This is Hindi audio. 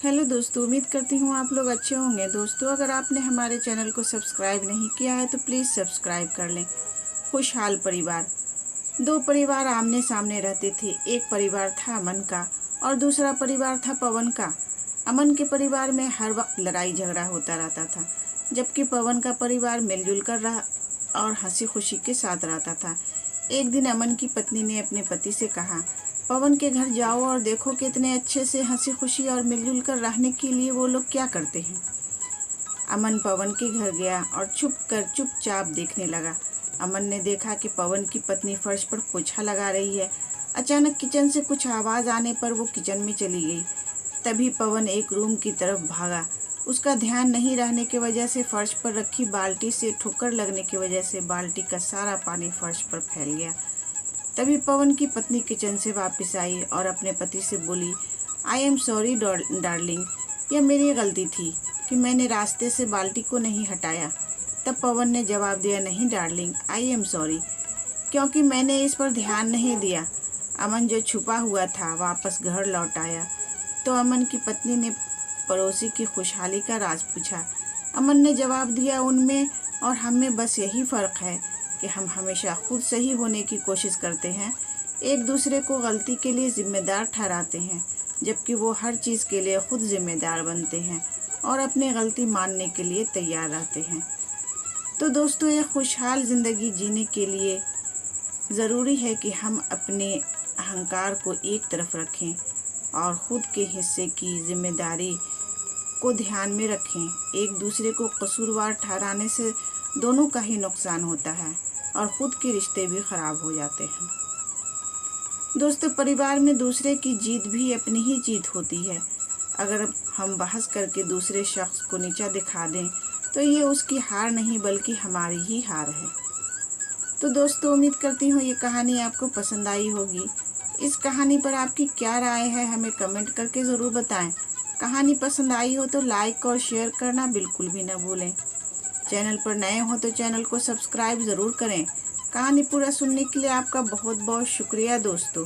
हेलो दोस्तों, उम्मीद करती हूँ आप लोग अच्छे होंगे। दोस्तों, अगर आपने हमारे चैनल को सब्सक्राइब नहीं किया है तो प्लीज़ सब्सक्राइब कर लें। खुशहाल परिवार। दो परिवार आमने सामने रहते थे। एक परिवार था अमन का और दूसरा परिवार था पवन का। अमन के परिवार में हर वक्त लड़ाई झगड़ा होता रहता था, जबकि पवन का परिवार मिलजुल कर रहा और हंसी खुशी के साथ रहता था। एक दिन अमन की पत्नी ने अपने पति से कहा, पवन के घर जाओ और देखो कितने अच्छे से हंसी खुशी और मिलजुल कर रहने के लिए वो लोग क्या करते हैं। अमन पवन के घर गया और चुपचाप देखने लगा। अमन ने देखा कि पवन की पत्नी फर्श पर पोछा लगा रही है। अचानक किचन से कुछ आवाज़ आने पर वो किचन में चली गई। तभी पवन एक रूम की तरफ भागा। उसका ध्यान नहीं रहने की वजह से फर्श पर रखी बाल्टी से ठोकर लगने की वजह से बाल्टी का सारा पानी फर्श पर फैल गया। तभी पवन की पत्नी किचन से वापस आई और अपने पति से बोली, आई एम सॉरी डार्लिंग, यह मेरी गलती थी कि मैंने रास्ते से बाल्टी को नहीं हटाया। तब पवन ने जवाब दिया, नहीं डार्लिंग, आई एम सॉरी, क्योंकि मैंने इस पर ध्यान नहीं दिया। अमन जो छुपा हुआ था वापस घर लौट आया तो अमन की पत्नी ने पड़ोसी की खुशहाली का राज पूछा। अमन ने जवाब दिया, उनमें और हम में बस यही फ़र्क है कि हम हमेशा खुद सही होने की कोशिश करते हैं, एक दूसरे को गलती के लिए जिम्मेदार ठहराते हैं, जबकि वो हर चीज़ के लिए खुद जिम्मेदार बनते हैं और अपनी गलती मानने के लिए तैयार रहते हैं। तो दोस्तों, एक खुशहाल ज़िंदगी जीने के लिए ज़रूरी है कि हम अपने अहंकार को एक तरफ रखें और ख़ुद के हिस्से की जिम्मेदारी को ध्यान में रखें। एक दूसरे को कसूरवार ठहराने से दोनों का ही नुकसान होता है और ख़ुद के रिश्ते भी ख़राब हो जाते हैं। दोस्तों, परिवार में दूसरे की जीत भी अपनी ही जीत होती है। अगर हम बहस करके दूसरे शख्स को नीचा दिखा दें तो ये उसकी हार नहीं बल्कि हमारी ही हार है। तो दोस्तों, उम्मीद करती हूँ ये कहानी आपको पसंद आई होगी। इस कहानी पर आपकी क्या राय है हमें कमेंट करके ज़रूर बताएं। कहानी पसंद आई हो तो लाइक और शेयर करना बिल्कुल भी न भूलें। चैनल पर नए हो तो चैनल को सब्सक्राइब ज़रूर करें। कहानी पूरा सुनने के लिए आपका बहुत बहुत शुक्रिया दोस्तों।